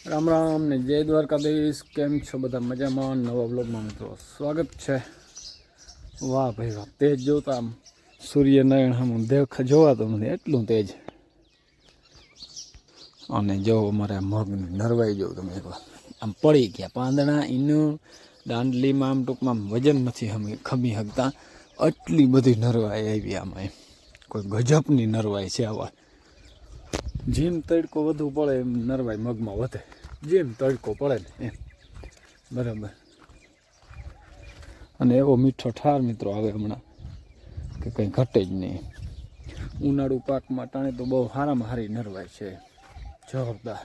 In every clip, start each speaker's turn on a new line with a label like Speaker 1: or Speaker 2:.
Speaker 1: રામ રામ ને જય દ્વારકાધીશ. કેમ છો બધા? મજામાં? નવા બ્લોગમાં મિત્રો સ્વાગત છે. વાહ ભાઈ વાહ, તેજ જોતા આમ સૂર્યનારાયણ આમ દેખ જોવાતો નથી એટલું તેજ. અને જો અમારે મગ નરવાઈ જવું તમે એકવાર આમ પડી ગયા પાંદડા ઈનું દાંડલીમાં આમ ટૂંકમાં વજન નથી ખમી શકતા આટલી બધી નરવાઈ આવી આમાં. કોઈ ગજબની નરવાઈ છે આવા. જેમ તડકો વધુ પડે એમ નરવાઈ મગમાં વધે, જેમ તડકો પડે ને એમ. બરાબર. અને એવો મીઠો ઠાર મિત્રો આવે હમણાં કે કંઈ ઘટે જ નહીં. ઉનાળુ પાકમાં ટાણે તો બહુ સારામાં સારી નરવાઈ છે, જોરદાર.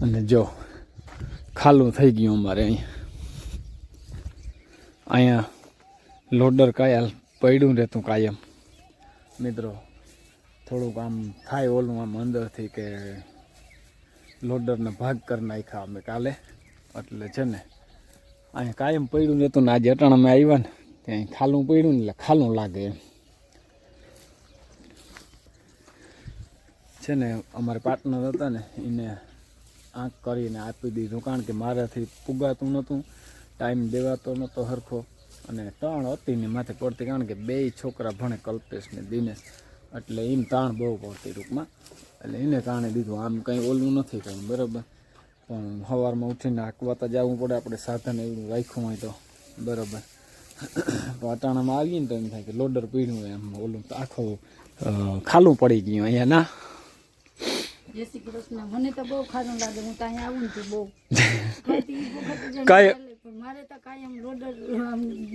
Speaker 1: અને જો ખાલું થઈ ગયું અમારે અહીંયા લોડર કાયલ પડ્યું રહેતું કાયમ મિત્રો. થોડુંક આમ થાય ઓલું આમ અંદરથી કે લોડરને ભાગ કરી નાખ્યા અમે કાલે, એટલે છે ને અહીંયા કાયમ પડ્યું રહેતું ને આજે અટાણામાં આવ્યા ને ત્યાં ખાલું પડ્યું ને એટલે ખાલું લાગે એમ છે ને. અમારે પાર્ટનર હતા ને એને આંખ કરીને આપી દીધું, કારણ કે મારાથી પુગાતું નહોતું, ટાઈમ દેવાતો નહોતો સરખો, અને તાણ હતી ને માથે પડતી, કારણ કે બે છોકરા ભણે, કલ્પેશ ને દિનેશ, એટલે એમ તાણ બહુ પડતી ટૂંકમાં. એટલે એને તાણે દીધું. આમ કંઈ ઓલું નથી કંઈ, બરાબર. પણ સવારમાં ઉઠીને હાંકવાતા જવું પડે આપણે, સાધન એવું રાખ્યું હોય તો, બરાબર. અટાણામાં આવીએ ને તો એમ થાય કે લોડર પીડ્યું હોય, એમ ઓલું આખું ખાલું પડી ગયું અહીંયા ના.
Speaker 2: જય શ્રી કૃષ્ણ. મને તો બહુ ખારું લાગે, હું તો અહીંયા આવું ને બહુ મારે તો કાયમ લોડર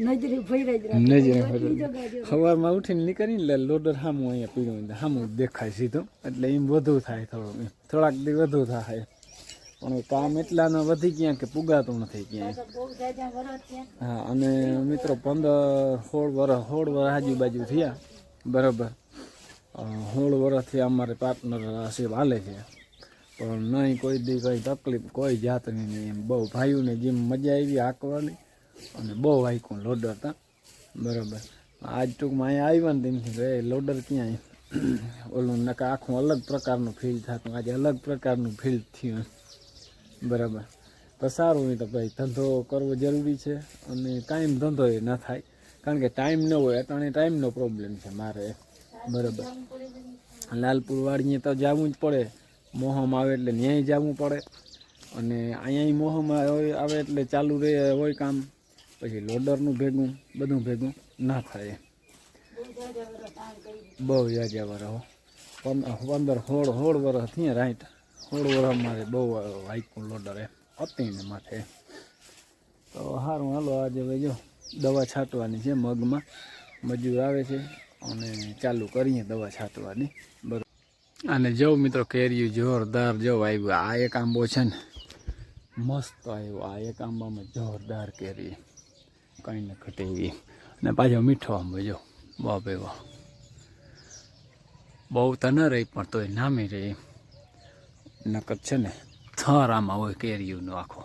Speaker 2: નજરે ફેરાઈ જ રાખે.
Speaker 1: સવારમાં ઉઠીને નીકળીને એટલે લોડર સામું અહીંયા પીડ્યું સામું દેખાય સીધું, એટલે એમ વધુ થાય, થોડાક દી વધુ થાય. પણ કામ એટલાના વધી ગયા કે પુગાતું નથી ક્યાંય. હા, અને મિત્રો 15-16 વર્ષ આજુબાજુ થયા, બરાબર. 16 વર્ષથી અમારે પાર્ટનર સેવ હાલે છે, પણ નહીં કોઈ દી કંઈ તકલીફ કોઈ જાતની નહીં. એમ બહુ ભાઈઓને જેમ મજા આવી હાંકવાની, અને બહુ હાંક્યું લોડર હતા, બરાબર. આજ ટૂંકમાં અહીંયા આવ્યા ને તેમથી કે લોડર ક્યાંય ઓલું નકા આખું અલગ પ્રકારનું ફીલ થતું, આજે અલગ પ્રકારનું ફીલ થયું, બરાબર. તો સારું, નહીં તો ભાઈ ધંધો કરવો જરૂરી છે, અને કાયમ ધંધો એ ન થાય, કારણ કે ટાઈમ ન હોય. અટાણે ટાઈમનો પ્રોબ્લેમ છે મારે, બરાબર. લાલપુર વાળીએ તો જવું જ પડે, મોહમ આવે એટલે ન્યાય જવું પડે, અને અહીંયા મોહમ આવે એટલે ચાલુ રહે હોય કામ, પછી લોડરનું ભેગું બધું ભેગું ના થાય. બહુ યાજાવાર હો, 15-16 વર્ષ થયા, રાઈટ 16 વર્ષ મારે બહુ હાઈકું લોડર એમ હતી ને માથે. તો સારું, હાલો આજે ભાઈ જો દવા છાંટવાની છે મગમાં, મજૂર આવે છે અને ચાલુ કરીએ દવા છાંટવાની, બરાબર. અને જો મિત્રો કેરીયું જોરદાર જો આવ્યું. આ એક આંબો છે ને મસ્ત આવ્યો, આ એક આંબામાં જોરદાર કેરી, કંઈ ને ઘટે એવી, અને પાછો મીઠો આંબો જો, વાહ ભાઈ વાહ. બહુ તો ન રહી પણ તોય નામી રહી. નકર છે ને થર આમાં હોય કેરીઓનો આખો,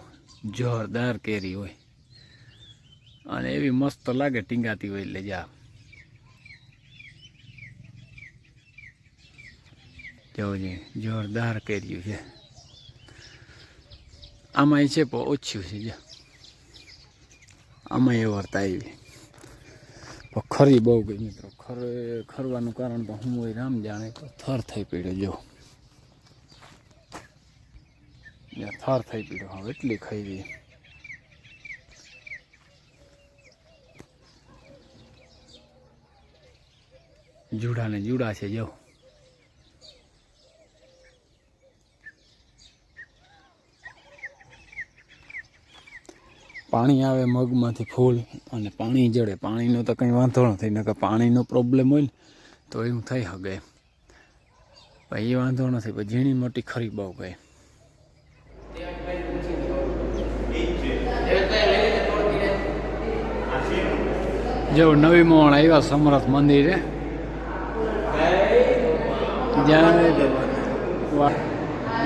Speaker 1: જોરદાર કેરી હોય, અને એવી મસ્ત લાગે ટીંગાતી હોય એટલે જા. જોજે જોરદાર કેરીયું છે. આમાં છે પણ ઓછું છે, જો આમાં એ વર્તા આવી પણ ખરી બહુ ગઈ મિત્રો. ખરવાનું કારણ તો હું હોય રામ જાણે, તો થર થઈ પડ્યો જો, થર થઈ પડ્યો. હવે એટલી ખાઈ ગઈ. જુડા ને જુડા છે જો. પાણી આવે મગમાંથી ફૂલ, અને પાણી જડે. પાણીનો તો કંઈ વાંધો નથી, નકર પાણીનો પ્રોબ્લેમ હોય ને તો એવું થઈ શકે, પણ એ વાંધો નથી. પણ ઝીણી મોટી ખરી બહુ ગઈ. જો નવી મોહણ આવ્યા સમરથ મંદિરે,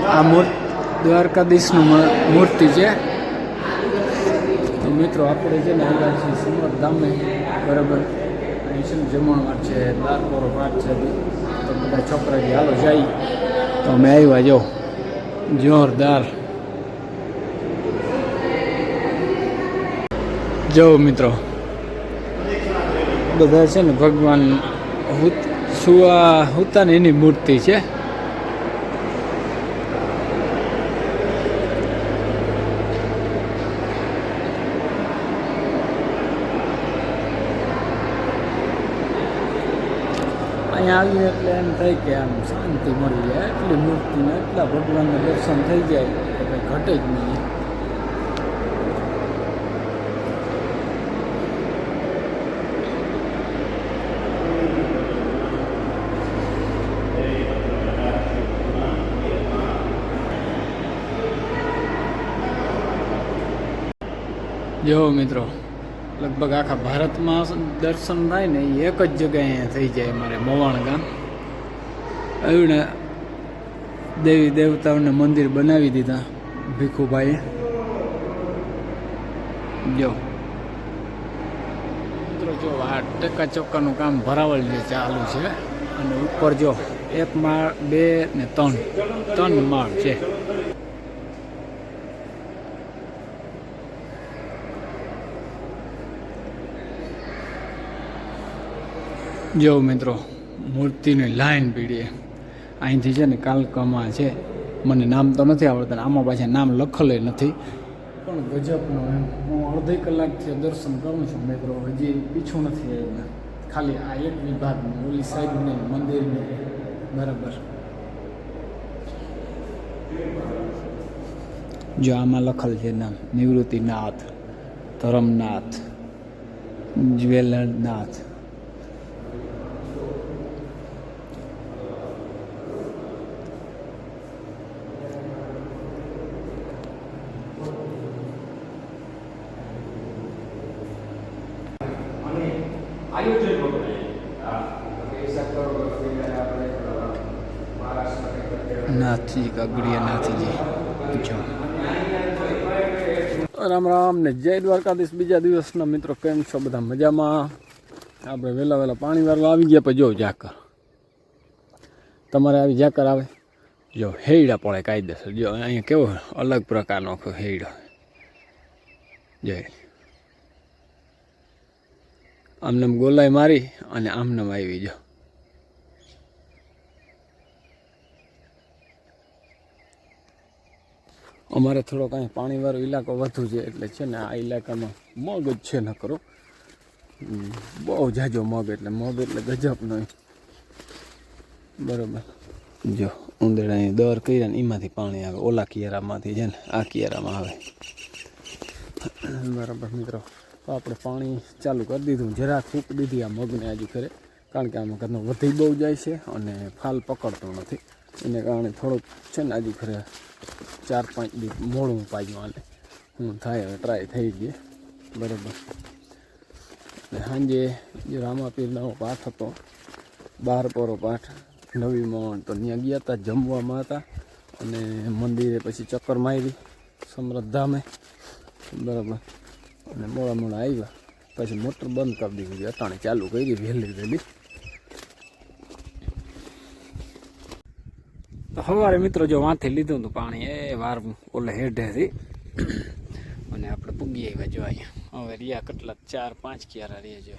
Speaker 1: આ દ્વારકાધીશનું મૂર્તિ છે. તો મિત્રો આપણે છે ને આવ્યા છીએ સમરથ ધામે, બરાબર. અહીં છે ને જમણવાર છે, દારપોરો પાઠ છે, તો બધા છોકરા જે હાલો જાય તો અમે આવ્યા જો જોરદાર જો મિત્રો બધા છે ને ભગવાન હુતા ને એની મૂર્તિ છે. અહીંયા આવીએ એટલે એમ થાય કે આમ શાંતિ મળી જાય, એટલી મૂર્તિને એટલા ભગવાનના દર્શન થઈ જાય કે કંઈ ઘટે જ નહીં. જો મિત્રો લગભગ આખા ભારતમાં દર્શન થાય ને એ એક જ જગ્યાએ થઈ જાય અમારે મોવાણ ગામ. એવીને દેવી દેવતાઓને મંદિર બનાવી દીધા ભીખુભાઈએ. જો મિત્રો જો આ ટેકા ચોક્કાનું કામ ભરાવળ જે ચાલુ છે અને ઉપર જો 1 માળ 2 ને 3 માળ છે. જો મિત્રો મૂર્તિની લાઈન પીડીએ અહીંથી છે ને કાલકામાં છે, મને નામ તો નથી આવડતા, આમાં પાછા નામ લખેલે નથી, પણ ગજબનો એમ. હું અડધી કલાકથી દર્શન કરું છું મિત્રો, હજી પીછું નથી આવ્યું. ખાલી આ એક વિભાગનું, ઓલી સાઈડને મંદિરને બરાબર. જો આમાં લખેલ છે નામ નિવૃત્તિનાથ, ધરમનાથ, જ્વેલરનાથ. નાથજી કાગડિયા નાથજી. રામ રામ ને જય દ્વારકાધીશ. બીજા દિવસના મિત્રો કેમ છો બધા? મજામાં. આપણે વહેલા પાણી વાળવા આવી ગયા. પછી જો ઝાકર તમારે આવી ઝાકર આવે, જો હેડા પડે કાયદેસર. જો અહીંયા કેવો અલગ પ્રકારનો હેડો, જય આમનામ ગોલાઈ મારી અને આમનામ આવી. જો અમારે થોડોક અહીં પાણીવાળો ઇલાકો વધુ છે એટલે છે ને આ ઇલાકામાં મગ જ છે ન કરો, બહુ જાજો મગ, એટલે મગ એટલે ગજબનો બરાબર. જો ઉંદરડા દર કર્યા ને એમાંથી પાણી આવે, ઓલા કિયારામાંથી છે ને આ કિયારામાં આવે બરાબર મિત્રો. તો આપણે પાણી ચાલુ કરી દીધું, જરા ફૂંક દીધી આ મગને આજુ કરે, કારણ કે આમાં ઘરનો વધી બહુ જાય છે અને ફાલ પકડતો નથી, એને કારણે થોડુંક છે ને આજુ ખરે 4-5 દિવસ મોડું પાડ્યું. આને હું થાય હવે ટ્રાય થઈ ગઈ બરાબર. અને સાંજે જે રામાપીરનો પાઠ હતો, 12 પોરો પાઠ નવી મોહન, તો ત્યાં ગયા હતા, જમવામાં હતા અને મંદિરે પછી ચક્કર મારી સમૃદ્ધામે બરાબર. અને મોડા આવ્યા પછી મોટર બંધ કરી દીધી, અટાણે ચાલુ કરી વહેલી. તો સવારે મિત્રો જો વાંથી લીધું હતું પાણી, એ વાર ઓલે હેઠેથી, અને આપણે પૂગી આવ્યા જો અહીંયા. હવે રહ્યા કેટલા 4-5 કિયારા રહ્યા જો,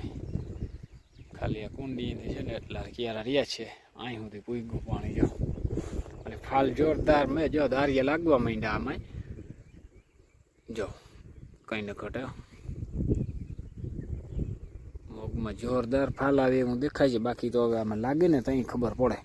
Speaker 1: ખાલી આ કુંડીની છે ને એટલા કિયારા રહ્યા છે. અહીં સુધી પૂગ્યું પાણી જો, અને ફાલ જોરદાર મેં જો દારિયા લાગવા માંડ્યા આમાં. જો કંઈ ન ઘટે, મગમાં જોરદાર ફાલ આવે એવું દેખાય છે. બાકી તો હવે આમાં લાગે ને તો અહીં ખબર પડે.